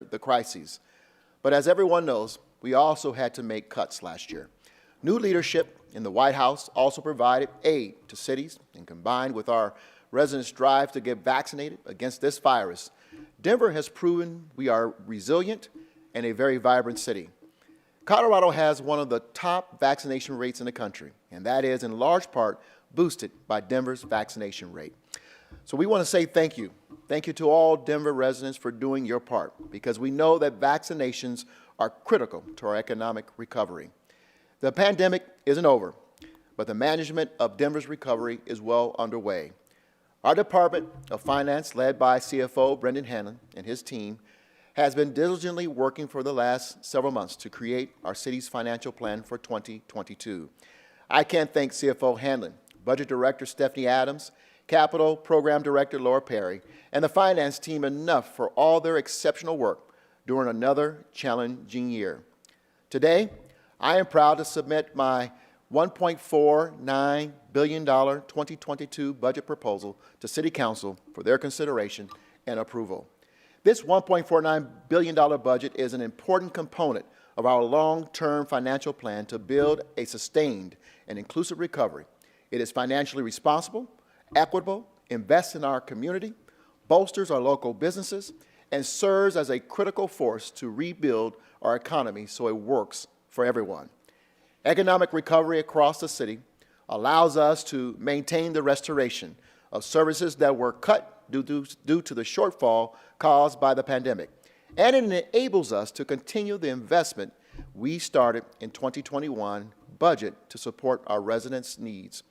the crises. But as everyone knows, we also had to make cuts last year. New leadership in the White House also provided aid to cities, and combined with our residents' drive to get vaccinated against this virus, Denver has proven we are resilient and a very vibrant city. Colorado has one of the top vaccination rates in the country, and that is in large part boosted by Denver's vaccination rate. So we want to say thank you. Thank you to all Denver residents for doing your part, because we know that vaccinations are critical to our economic recovery. The pandemic isn't over, but the management of Denver's recovery is well underway. Our Department of Finance, led by CFO Brendan Hanlon and his team, has been diligently working for the last several months to create our city's financial plan for 2022. I can't thank CFO Hanlon, Budget Director Stephanie Adams, Capital Program Director Laura Perry, and the finance team enough for all their exceptional work during another challenging year. Today, I am proud to submit my $1.49 billion 2022 budget proposal to City Council for their consideration and approval. This $1.49 billion budget is an important component of our long-term financial plan to build a sustained and inclusive recovery. It is financially responsible, equitable, invests in our community, bolsters our local businesses, and serves as a critical force to rebuild our economy so it works for everyone. Economic recovery across the city allows us to maintain the restoration of services that were cut due to the shortfall caused by the pandemic, and it enables us to continue the investment we started in 2021 budget to support our residents' needs.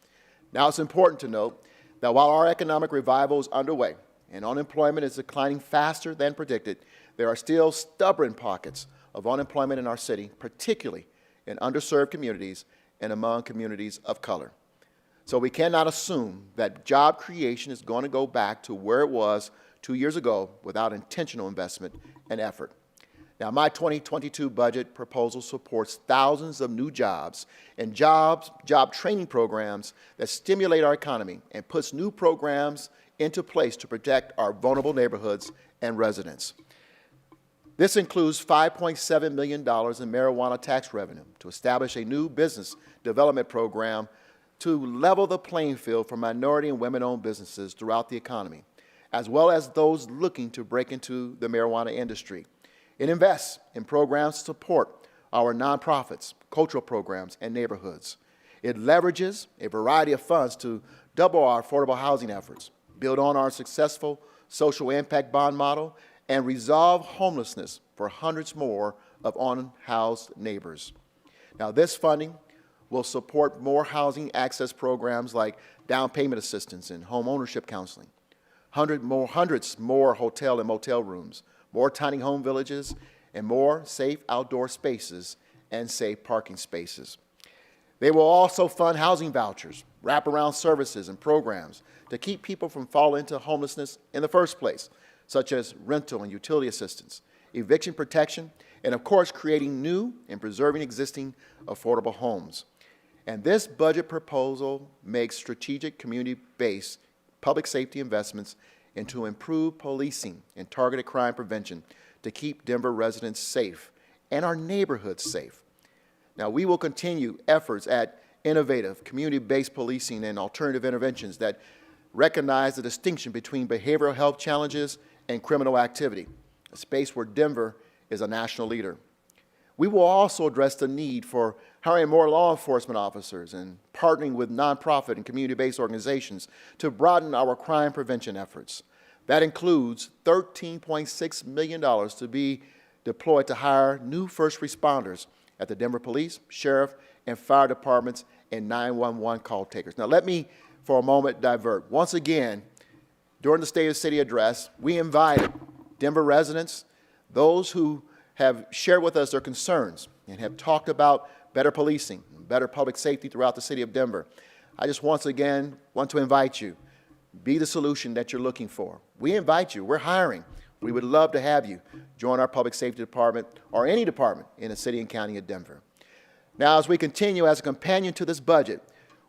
Now, it's important to note that while our economic revival is underway and unemployment is declining faster than predicted, there are still stubborn pockets of unemployment in our city, particularly in underserved communities and among communities of color. So we cannot assume that job creation is going to go back to where it was 2 years ago without intentional investment and effort. Now, my 2022 budget proposal supports thousands of new jobs and job training programs that stimulate our economy and puts new programs into place to protect our vulnerable neighborhoods and residents. This includes $5.7 million in marijuana tax revenue to establish a new business development program to level the playing field for minority and women-owned businesses throughout the economy, as well as those looking to break into the marijuana industry. It invests in programs to support our nonprofits, cultural programs, and neighborhoods. It leverages a variety of funds to double our affordable housing efforts, build on our successful social impact bond model, and resolve homelessness for hundreds more of unhoused neighbors. Now, this funding will support more housing access programs like down payment assistance and home ownership counseling, hundreds more hotel and motel rooms, more tiny home villages, and more safe outdoor spaces and safe parking spaces. They will also fund housing vouchers, wraparound services, and programs to keep people from falling into homelessness in the first place, such as rental and utility assistance, eviction protection, and of course, creating new and preserving existing affordable homes. And this budget proposal makes strategic community-based public safety investments into improved policing and targeted crime prevention to keep Denver residents safe and our neighborhoods safe. Now, we will continue efforts at innovative community-based policing and alternative interventions that recognize the distinction between behavioral health challenges and criminal activity, a space where Denver is a national leader. We will also address the need for hiring more law enforcement officers and partnering with nonprofit and community-based organizations to broaden our crime prevention efforts. That includes $13.6 million to be deployed to hire new first responders at the Denver Police, Sheriff, and Fire Departments and 911 call takers. Now, let me, for a moment, divert. Once again, during the State of the City address, we invited Denver residents, those who have shared with us their concerns and have talked about better policing, better public safety throughout the city of Denver. I just once again want to invite you, be the solution that you're looking for. We invite you, we're hiring. We would love to have you join our public safety department or any department in the city and county of Denver. Now, as we continue as a companion to this budget,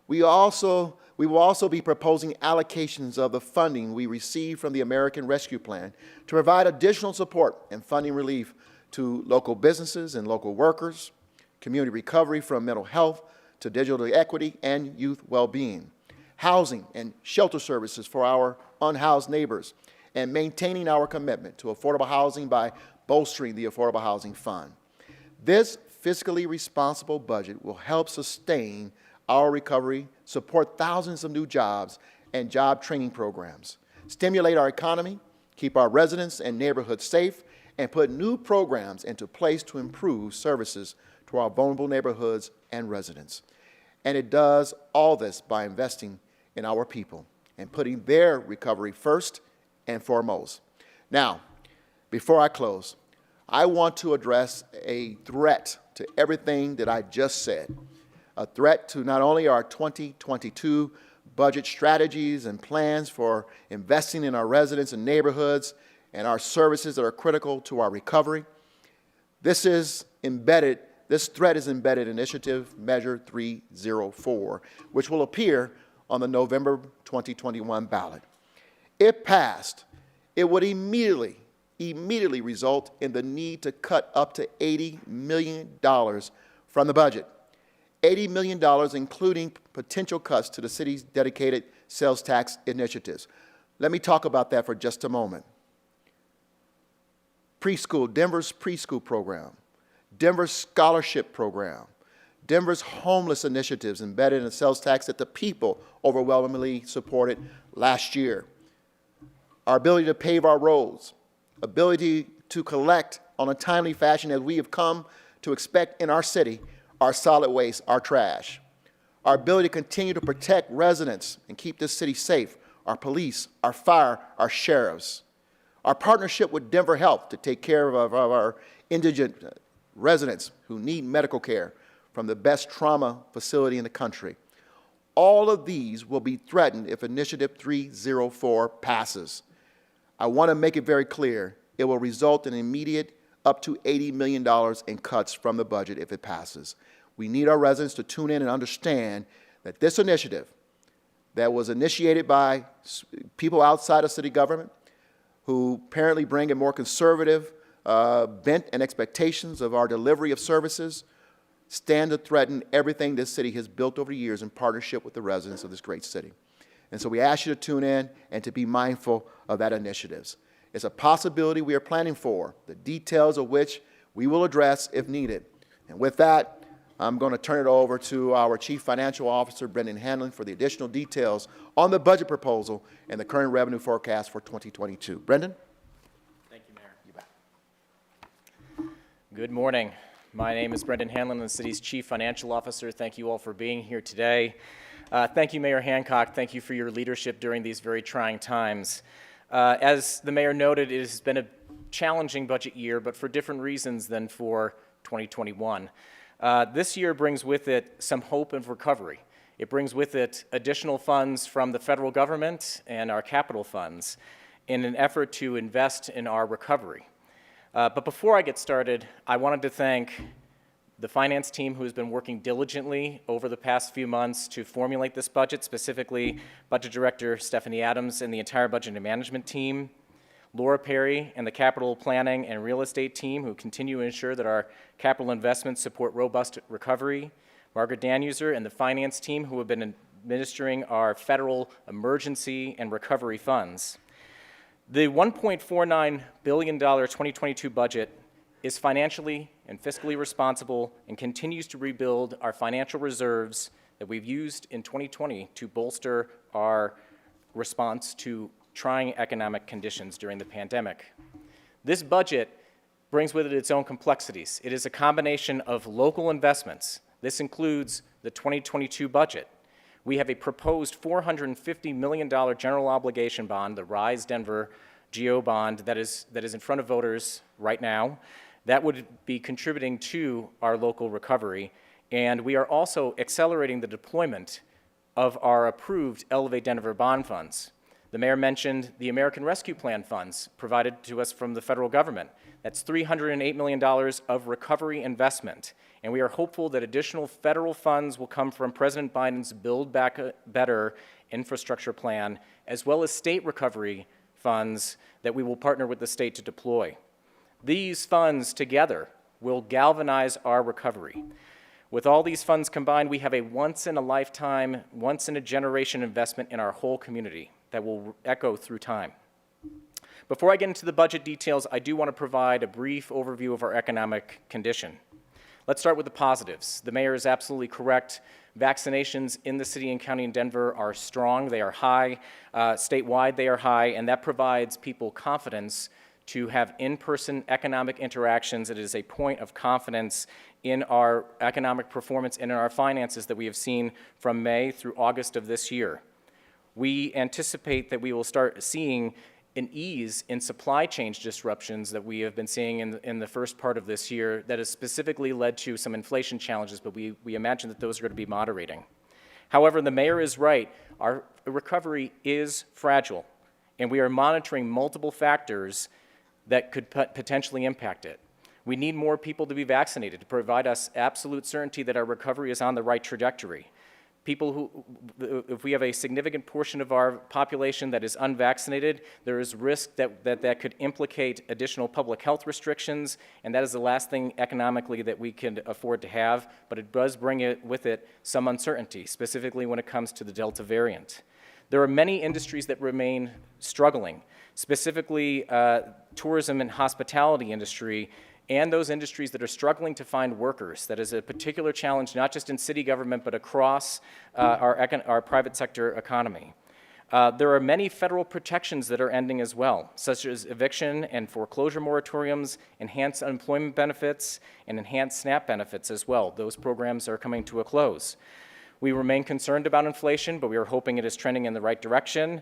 we also We will also be proposing allocations of the funding we received from the American Rescue Plan to provide additional support and funding relief to local businesses and local workers, community recovery from mental health to digital equity and youth well-being, housing and shelter services for our unhoused neighbors, and maintaining our commitment to affordable housing by bolstering the Affordable Housing Fund. This fiscally responsible budget will help sustain our recovery, support thousands of new jobs and job training programs, stimulate our economy, keep our residents and neighborhoods safe, and put new programs into place to improve services to our vulnerable neighborhoods and residents. And it does all this by investing in our people and putting their recovery first and foremost. Now, before I close, I want to address a threat to everything that I just said, a threat to not only our 2022 budget strategies and plans for investing in our residents and neighborhoods and our services that are critical to our recovery. This threat is embedded in Initiative Measure 304, which will appear on the November 2021 ballot. If passed, it would immediately result in the need to cut up to $80 million from the budget. $80 million, including potential cuts to the city's dedicated sales tax initiatives. Let me talk about that for just a moment. Preschool, Denver's preschool program, Denver's scholarship program, Denver's homeless initiatives embedded in the sales tax that the people overwhelmingly supported last year. Our ability to pave our roads, ability to collect on a timely fashion as we have come to expect in our city, our solid waste, our trash. Our ability to continue to protect residents and keep this city safe, our police, our fire, our sheriffs. Our partnership with Denver Health to take care of our indigent residents who need medical care from the best trauma facility in the country. All of these will be threatened if Initiative 304 passes. I want to make it very clear, it will result in immediate up to $80 million in cuts from the budget if it passes. We need our residents to tune in and understand that this initiative that was initiated by people outside of city government who apparently bring a more conservative bent and expectations of our delivery of services stand to threaten everything this city has built over the years in partnership with the residents of this great city. And so we ask you to tune in and to be mindful of that initiatives. It's a possibility we are planning for, the details of which we will address if needed. And with that, I'm going to turn it over to our Chief Financial Officer, Brendan Hanlon, for the additional details on the budget proposal and the current revenue forecast for 2022. Brendan? Thank you, Mayor. You bet. Good morning. My name is Brendan Hanlon, the city's Chief Financial Officer. Thank you all for being here today. Thank you, Mayor Hancock. Thank you for your leadership during these very trying times. As the Mayor noted, it has been a challenging budget year, but for different reasons than for 2021. This year brings with it some hope of recovery. It brings with it additional funds from the federal government and our capital funds in an effort to invest in our recovery. But before I get started, I wanted to thank the finance team who has been working diligently over the past few months to formulate this budget, specifically Budget Director Stephanie Adams and the entire budget and management team, Laura Perry and the capital planning and real estate team who continue to ensure that our capital investments support robust recovery, Margaret Danuser and the finance team who have been administering our federal emergency and recovery funds. The $1.49 billion 2022 budget is financially and fiscally responsible and continues to rebuild our financial reserves that we've used in 2020 to bolster our response to trying economic conditions during the pandemic. This budget brings with it its own complexities. It is a combination of local investments. This includes the 2022 budget. We have a proposed $450 million general obligation bond, the RISE Denver GO bond, that is in front of voters right now. That would be contributing to our local recovery. And we are also accelerating the deployment of our approved Elevate Denver bond funds. The Mayor mentioned the American Rescue Plan funds provided to us from the federal government. That's $308 million of recovery investment. And we are hopeful that additional federal funds will come from President Biden's Build Back Better infrastructure plan, as well as state recovery funds that we will partner with the state to deploy. These funds together will galvanize our recovery. With all these funds combined, we have a once-in-a-lifetime, once-in-a-generation investment in our whole community that will echo through time. Before I get into the budget details, I do want to provide a brief overview of our economic condition. Let's start with the positives. The mayor is absolutely correct. Vaccinations in the city and county in Denver are strong, they are high. Statewide, they are high, and that provides people confidence to have in-person economic interactions. It is a point of confidence in our economic performance and in our finances that we have seen from May through August of this year. We anticipate that we will start seeing an ease in supply chain disruptions that we have been seeing in the first part of this year that has specifically led to some inflation challenges, but we imagine that those are going to be moderating. However, the mayor is right. Our recovery is fragile, and we are monitoring multiple factors that could potentially impact it. We need more people to be vaccinated to provide us absolute certainty that our recovery is on the right trajectory. If we have a significant portion of our population that is unvaccinated, there is risk that could implicate additional public health restrictions, and that is the last thing economically that we can afford to have, but it does bring with it some uncertainty, specifically when it comes to the Delta variant. There are many industries that remain struggling, specifically tourism and hospitality industry, and those industries that are struggling to find workers. That is a particular challenge, not just in city government, but across our private sector economy. There are many federal protections that are ending as well, such as eviction and foreclosure moratoriums, enhanced unemployment benefits, and enhanced SNAP benefits as well. Those programs are coming to a close. We remain concerned about inflation, but we are hoping it is trending in the right direction.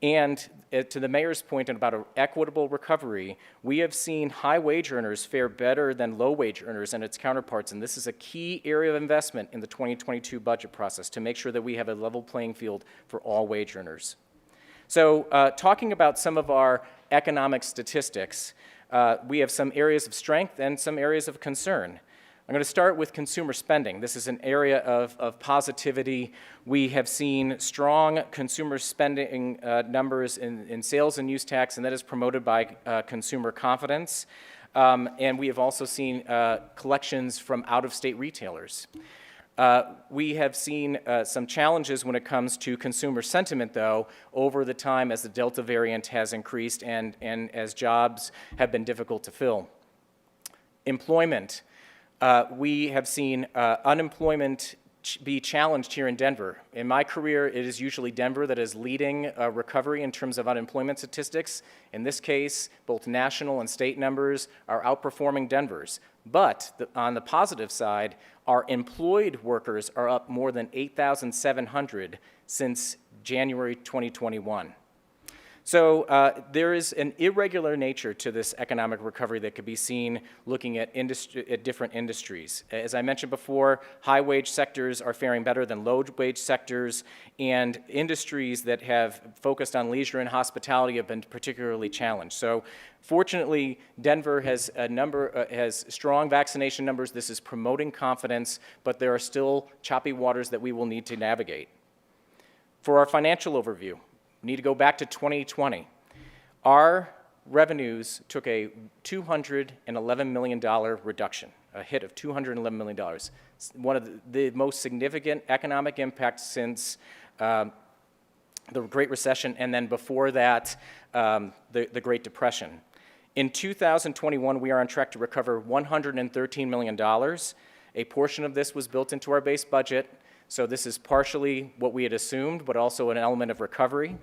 And to the mayor's point about an equitable recovery, we have seen high wage earners fare better than low wage earners and its counterparts, and this is a key area of investment in the 2022 budget process to make sure that we have a level playing field for all wage earners. So talking about some of our economic statistics, we have some areas of strength and some areas of concern. I'm going to start with consumer spending. This is an area of positivity. We have seen strong consumer spending numbers in sales and use tax, and that is promoted by consumer confidence. And we have also seen collections from out-of-state retailers. We have seen some challenges when it comes to consumer sentiment, though, over the time as the Delta variant has increased and as jobs have been difficult to fill. Employment. We have seen unemployment be challenged here in Denver. In my career, it is usually Denver that is leading recovery in terms of unemployment statistics. In this case, both national and state numbers are outperforming Denver's. But on the positive side, our employed workers are up more than 8,700 since January 2021. So there is an irregular nature to this economic recovery that could be seen looking at different industries. As I mentioned before, high-wage sectors are faring better than low-wage sectors, and industries that have focused on leisure and hospitality have been particularly challenged. So fortunately, Denver has has strong vaccination numbers. This is promoting confidence, but there are still choppy waters that we will need to navigate. For our financial overview, we need to go back to 2020. Our revenues took a $211 million reduction, a hit of $211 million. One of the most significant economic impacts since the Great Recession, and then before that, the Great Depression. In 2021, we are on track to recover $113 million. A portion of this was built into our base budget. So this is partially what we had assumed, but also an element of recovery.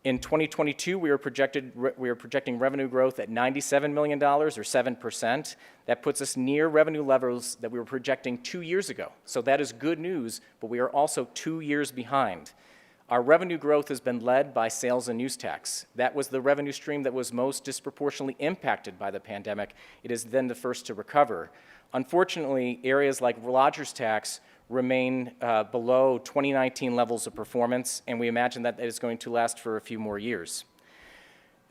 In 2022, we are projecting revenue growth at $97 million, or 7%. That puts us near revenue levels that we were projecting 2 years ago. So that is good news, but we are also 2 years behind. Our revenue growth has been led by sales and use tax. That was the revenue stream that was most disproportionately impacted by the pandemic. It is then the first to recover. Unfortunately, areas like lodgers tax remain below 2019 levels of performance, and we imagine that is going to last for a few more years.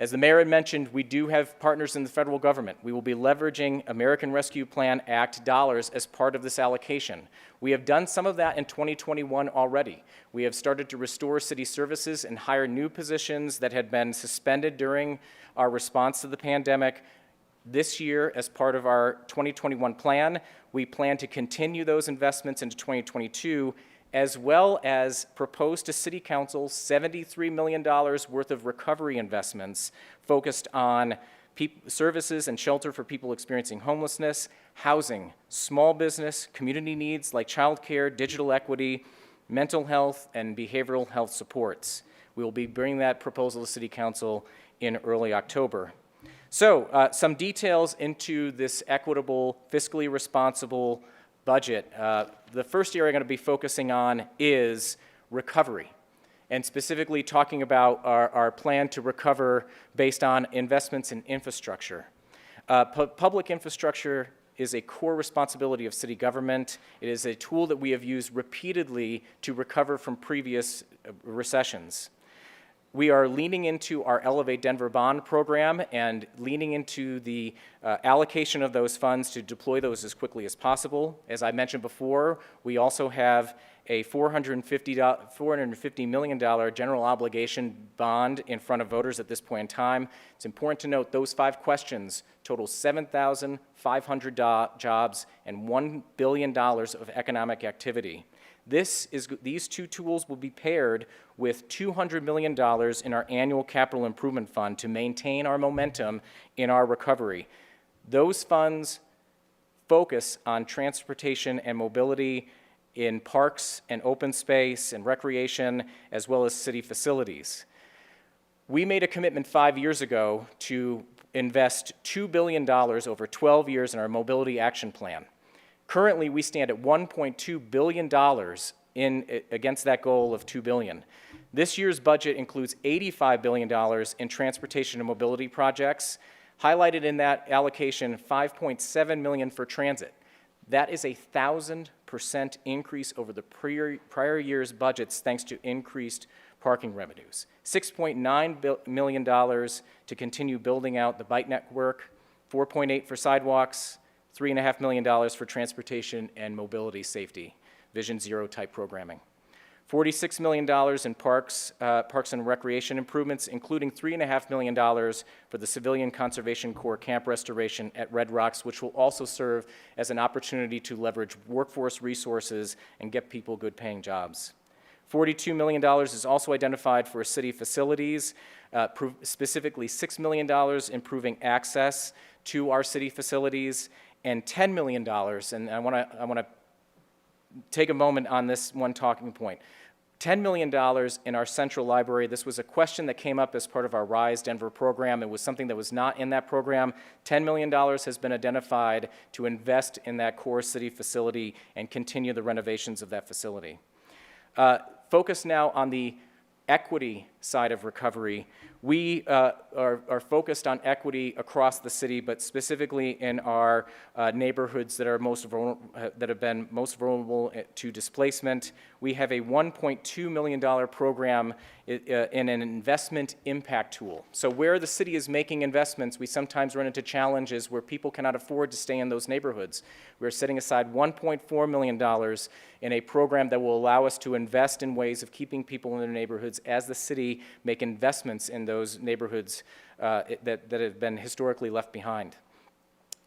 As the mayor had mentioned, we do have partners in the federal government. We will be leveraging American Rescue Plan Act dollars as part of this allocation. We have done some of that in 2021 already. We have started to restore city services and hire new positions that had been suspended during our response to the pandemic. This year, as part of our 2021 plan, we plan to continue those investments into 2022, as well as propose to City Council $73 million worth of recovery investments focused on services and shelter for people experiencing homelessness, housing, small business, community needs like childcare, digital equity, mental health, and behavioral health supports. We will be bringing that proposal to City Council in early October. So, some details into this equitable, fiscally responsible budget. The first area I'm going to be focusing on is recovery, and specifically talking about our plan to recover based on investments in infrastructure. Public infrastructure is a core responsibility of city government. It is a tool that we have used repeatedly to recover from previous recessions. We are leaning into our Elevate Denver bond program and leaning into the allocation of those funds to deploy those as quickly as possible. As I mentioned before, we also have a $450 million general obligation bond in front of voters at this point in time. It's important to note those 5 questions total 7,500 jobs and $1 billion of economic activity. These two tools will be paired with $200 million in our annual capital improvement fund to maintain our momentum in our recovery. Those funds focus on transportation and mobility in parks and open space and recreation, as well as city facilities. We made a commitment 5 years ago to invest $2 billion over 12 years in our mobility action plan. Currently, we stand at $1.2 billion against that goal of $2 billion. This year's budget includes $85 billion in transportation and mobility projects. Highlighted in that allocation, $5.7 million for transit. That is a 1,000% increase over the prior year's budgets thanks to increased parking revenues. $6.9 million to continue building out the bike network, $4.8 for sidewalks, $3.5 million for transportation and mobility safety, Vision Zero type programming. $46 million in parks and recreation improvements, including $3.5 million for the Civilian Conservation Corps camp restoration at Red Rocks, which will also serve as an opportunity to leverage workforce resources and get people good paying jobs. $42 million is also identified for city facilities, specifically $6 million improving access to our city facilities, and $10 million, and I want to take a moment on this one talking point. $10 million in our central library. This was a question that came up as part of our Rise Denver program. It was something that was not in that program. $10 million has been identified to invest in that core city facility and continue the renovations of that facility. Focus now on the equity side of recovery. We are focused on equity across the city, but specifically in our neighborhoods that are that have been most vulnerable to displacement. We have a $1.2 million program in an investment impact tool. So where the city is making investments, we sometimes run into challenges where people cannot afford to stay in those neighborhoods. We're setting aside $1.4 million in a program that will allow us to invest in ways of keeping people in their neighborhoods as the city make investments in those neighborhoods that have been historically left behind.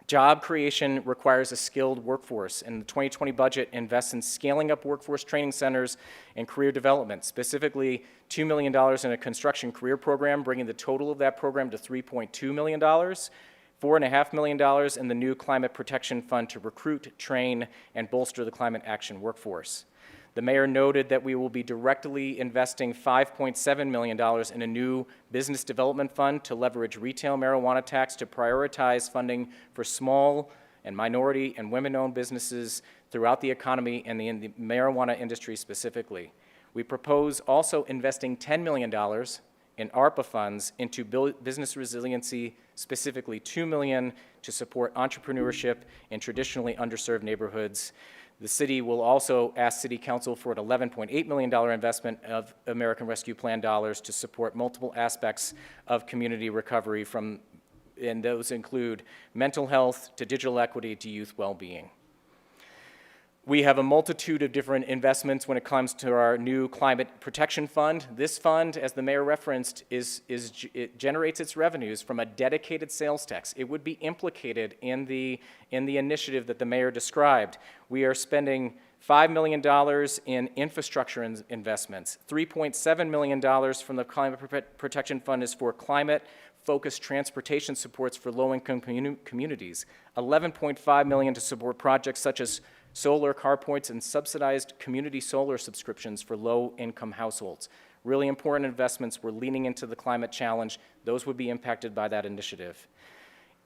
Job creation requires a skilled workforce, and the 2020 budget invests in scaling up workforce training centers and career development, specifically $2 million in a construction career program, bringing the total of that program to $3.2 million, $4.5 million in the new Climate Protection Fund to recruit, train, and bolster the climate action workforce. The mayor noted that we will be directly investing $5.7 million in a new business development fund to leverage retail marijuana tax to prioritize funding for small and minority and women-owned businesses throughout the economy and in the marijuana industry specifically. We propose also investing $10 million in ARPA funds into business resiliency, specifically $2 million to support entrepreneurship in traditionally underserved neighborhoods. The city will also ask City Council for an $11.8 million investment of American Rescue Plan dollars to support multiple aspects of community recovery and those include mental health to digital equity to youth well-being. We have a multitude of different investments when it comes to our new climate protection fund. This fund, as the mayor referenced, it generates its revenues from a dedicated sales tax. It would be implicated in the initiative that the mayor described. We are spending $5 million in infrastructure investments. $3.7 million from the climate protection fund is for climate-focused transportation supports for low-income communities. $11.5 million to support projects such as solar carports and subsidized community solar subscriptions for low-income households. Really important investments. We're leaning into the climate challenge. Those would be impacted by that initiative.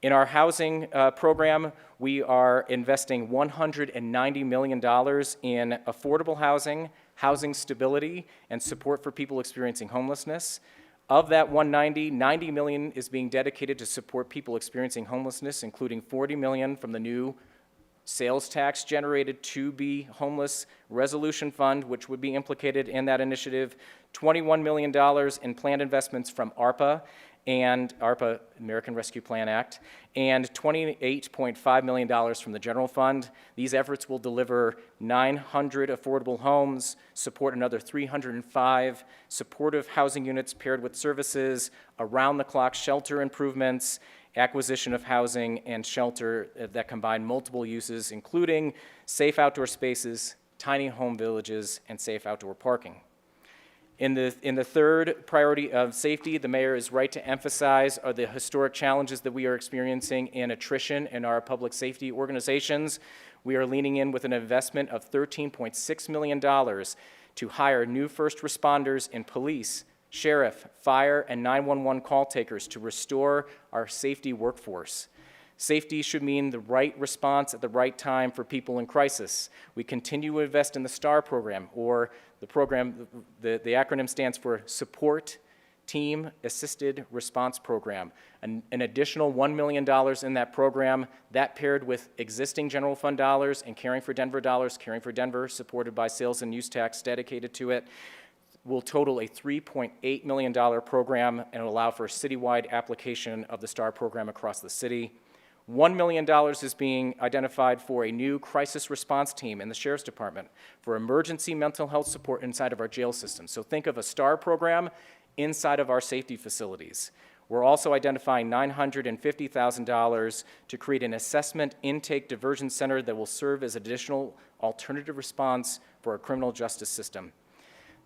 In our housing program, we are investing $190 million in affordable housing, housing stability, and support for people experiencing homelessness. Of that 190, $90 million is being dedicated to support people experiencing homelessness, including $40 million from the new sales tax generated to be homeless resolution fund, which would be implicated in that initiative, $21 million in planned investments from ARPA, American Rescue Plan Act, and $28.5 million from the general fund. These efforts will deliver 900 affordable homes, support another 305 supportive housing units paired with services, around-the-clock shelter improvements, acquisition of housing and shelter that combine multiple uses, including safe outdoor spaces, tiny home villages, and safe outdoor parking. In the third priority of safety, the mayor is right to emphasize are the historic challenges that we are experiencing in attrition in our public safety organizations. We are leaning in with an investment of $13.6 million to hire new first responders in police, sheriff, fire, and 911 call takers to restore our safety workforce. Safety should mean the right response at the right time for people in crisis. We continue to invest in the STAR program, or the program, the acronym stands for Support Team Assisted Response Program. An additional $1 million in that program, that paired with existing general fund dollars and Caring for Denver dollars, Caring for Denver supported by sales and use tax dedicated to it, will total a $3.8 million program and allow for a citywide application of the STAR program across the city. $1 million is being identified for a new crisis response team in the Sheriff's Department for emergency mental health support inside of our jail system. So think of a STAR program inside of our safety facilities. We're also identifying $950,000 to create an assessment intake diversion center that will serve as additional alternative response for our criminal justice system.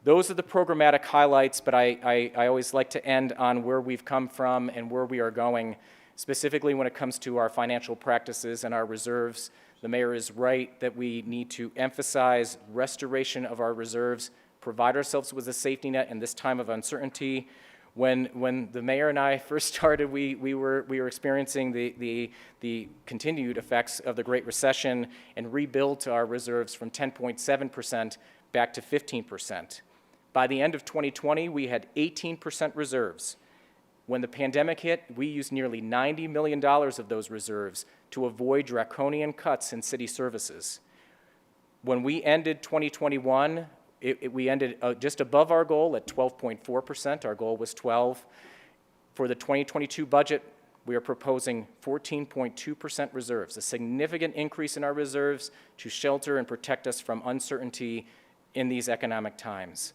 Those are the programmatic highlights, but I always like to end on where we've come from and where we are going, specifically when it comes to our financial practices and our reserves. The mayor is right that we need to emphasize restoration of our reserves, provide ourselves with a safety net in this time of uncertainty. When the mayor and I first started, we were experiencing the continued effects of the Great Recession and rebuilt our reserves from 10.7% back to 15%. By the end of 2020, we had 18% reserves. When the pandemic hit, we used nearly $90 million of those reserves to avoid draconian cuts in city services. When we ended 2021, we ended just above our goal at 12.4%. Our goal was 12. For the 2022 budget, we are proposing 14.2% reserves, a significant increase in our reserves to shelter and protect us from uncertainty in these economic times.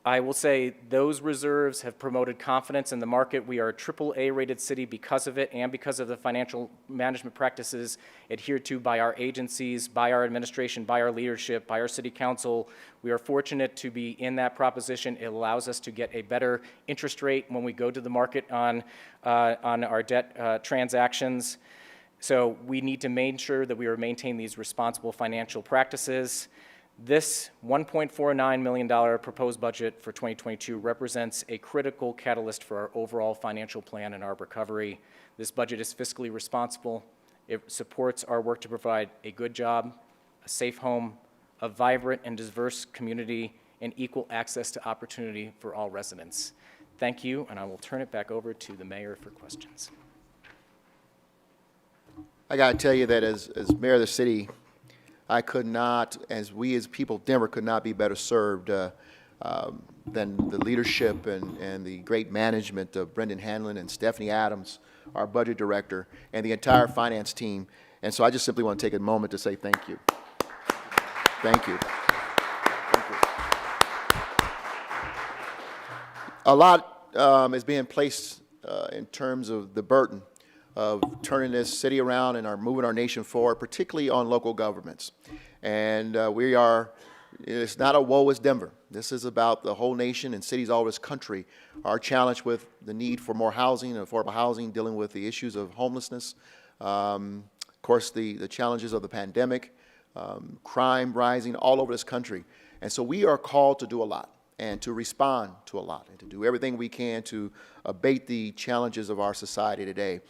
I will say those reserves have promoted confidence in the market. We are a AAA rated city because of it and because of the financial management practices adhered to by our agencies, by our administration, by our leadership, by our city council. We are fortunate to be in that proposition. It allows us to get a better interest rate when we go to the market on our debt transactions. So we need to make sure that we are maintaining these responsible financial practices. This $1.49 million proposed budget for 2022 represents a critical catalyst for our overall financial plan and our recovery. This budget is fiscally responsible. It supports our work to provide a good job, a safe home, a vibrant and diverse community, and equal access to opportunity for all residents. Thank you, and I will turn it back over to the mayor for questions. I got to tell you that as mayor of the city, I could not, as we as people of Denver could not be better served than the leadership and the great management of Brendan Hanlon and Stephanie Adams, our budget director, and the entire finance team. And so I just simply want to take a moment to say thank you. Thank you. Thank you. A lot is being placed in terms of the burden of turning this city around and moving our nation forward, particularly on local governments. And it's not a woe is Denver. This is about the whole nation and cities all over this country are challenged with the need for more housing and affordable housing, dealing with the issues of homelessness, of course, the challenges of the pandemic, crime rising all over this country. And so we are called to do a lot and to respond to a lot and to do everything we can to abate the challenges of our society today.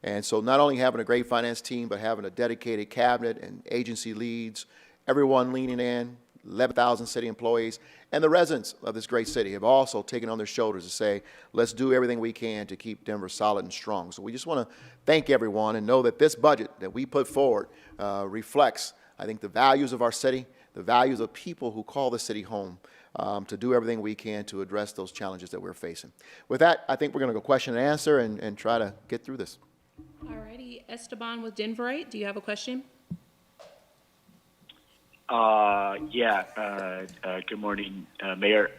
And so not only having a great finance team, but having a dedicated cabinet and agency leads, everyone leaning in, 11,000 city employees, and the residents of this great city have also taken on their shoulders to say, let's do everything we can to keep Denver solid and strong. So we just want to thank everyone and know that this budget that we put forward reflects, I think, the values of our city, the values of people who call the city home, to do everything we can to address those challenges that we're facing. With that, I think we're going to go question and answer and try to get through this. All righty, Esteban with Denverite, do you have a question? Good morning, Mayor.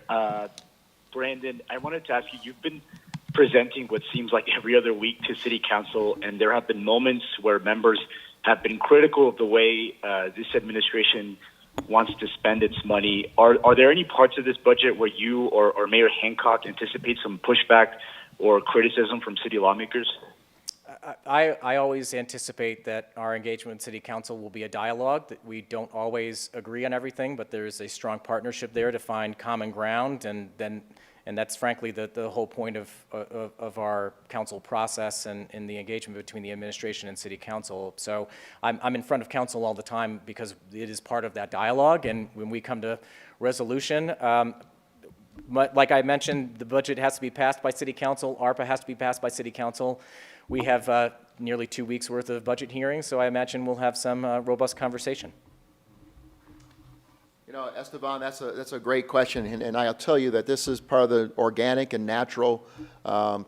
Brandon, I wanted to ask you, you've been presenting what seems like every other week to City Council, and there have been moments where members have been critical of the way this administration wants to spend its money. Are there any parts of this budget where you or Mayor Hancock anticipate some pushback or criticism from city lawmakers? I always anticipate that our engagement with City Council will be a dialogue, that we don't always agree on everything, but there's a strong partnership there to find common ground, and that's frankly the whole point of our council process and the engagement between the administration and City Council. So I'm in front of council all the time because it is part of that dialogue, and when we come to resolution, like I mentioned, the budget has to be passed by City Council, ARPA has to be passed by City Council. We have nearly 2 weeks worth of budget hearings, so I imagine we'll have some robust conversation. You know, Esteban, that's a great question, and I'll tell you that this is part of the organic and natural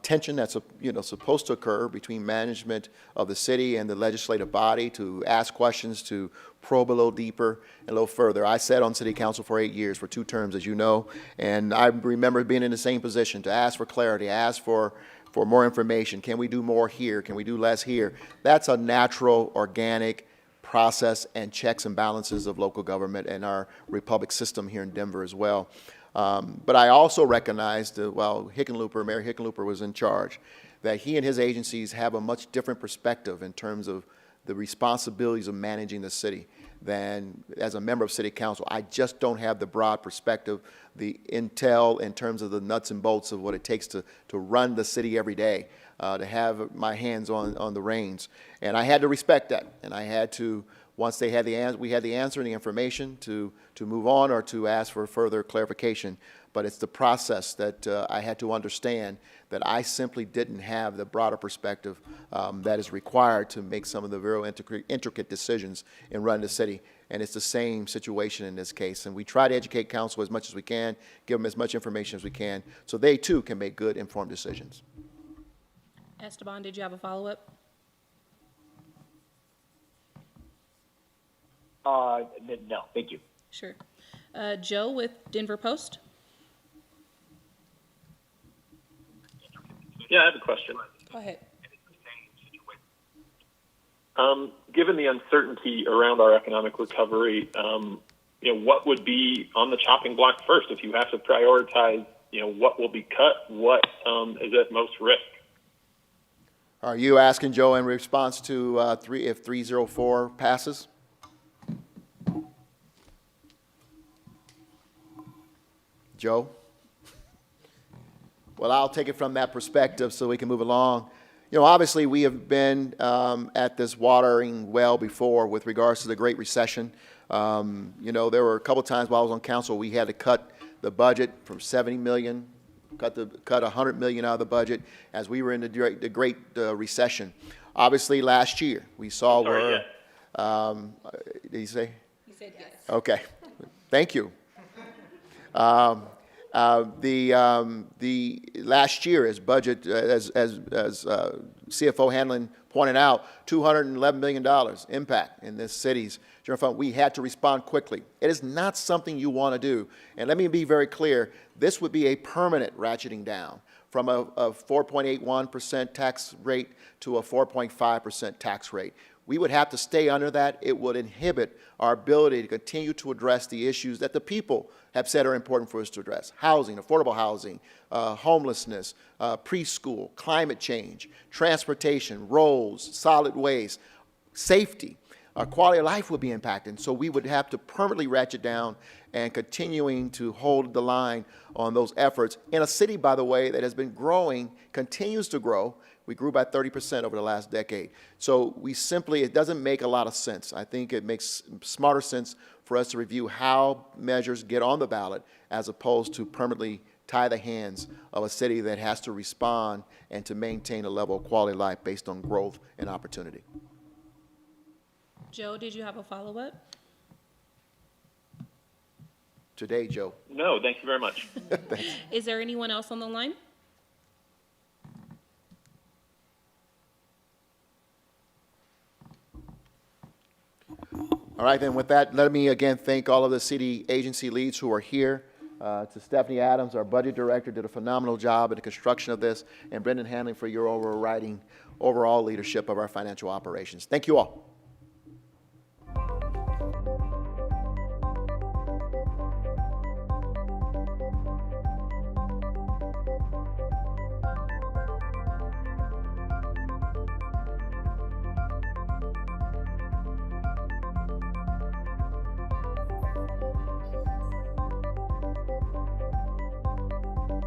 tension that's supposed to occur between management of the city and the legislative body to ask questions, to probe a little deeper and a little further. I sat on City Council for 8 years, for 2 terms, as you know, and I remember being in the same position to ask for clarity, ask for more information. Can we do more here? Can we do less here? That's a natural, organic process and checks and balances of local government and our republic system here in Denver as well. But I also recognized that while Mayor Hickenlooper was in charge, that he and his agencies have a much different perspective in terms of the responsibilities of managing the city than as a member of City Council. I just don't have the broad perspective, the intel in terms of the nuts and bolts of what it takes to run the city every day, to have my hands on the reins. And I had to respect that. And I had to, once they had we had the answer and the information to move on or to ask for further clarification. But it's the process that I had to understand that I simply didn't have the broader perspective that is required to make some of the very intricate decisions in running the city. And it's the same situation in this case. And we try to educate council as much as we can, give them as much information as we can, so they too can make good, informed decisions. Esteban, did you have a follow-up? No, thank you. Sure. Joe with Denver Post. Yeah, I have a question. Go ahead. Given the uncertainty around our economic recovery, what would be on the chopping block first if you have to prioritize, what will be cut, what is at most risk? Are you asking, Joe, in response to if 304 passes? Joe? Well, I'll take it from that perspective so we can move along. Obviously we have been at this watering well before with regards to the Great Recession. There were a couple times while I was on council we had to cut the budget from $70 million, cut $100 million out of the budget as we were in the Great Recession. Obviously last year we saw where, did you say? said yes. Okay, thank you. The last year, as budget, as CFO Hanlon pointed out, $211 million impact in this city's general fund. We had to respond quickly. It is not something you want to do. And let me be very clear, this would be a permanent ratcheting down from a 4.81% tax rate to a 4.5% tax rate. We would have to stay under that. It would inhibit our ability to continue to address the issues that the people have said are important for us to address: housing, affordable housing, homelessness, preschool, climate change, transportation, roads, solid waste, safety. Our quality of life would be impacted. So we would have to permanently ratchet down and continuing to hold the line on those efforts in a city, by the way, that has been growing, continues to grow. We grew by 30% over the last decade. So we simply, it doesn't make a lot of sense. I think it makes smarter sense for us to review how measures get on the ballot as opposed to permanently tie the hands of a city that has to respond and to maintain a level of quality of life based on growth and opportunity. Joe, did you have a follow-up? Today, Joe. No, thank you very much. Is there anyone else on the line? All right, then with that, let me again thank all of the city agency leads who are here. To Stephanie Adams, our budget director, did a phenomenal job in the construction of this, and Brendan Hanlon for your overall leadership of our financial operations. Thank you all.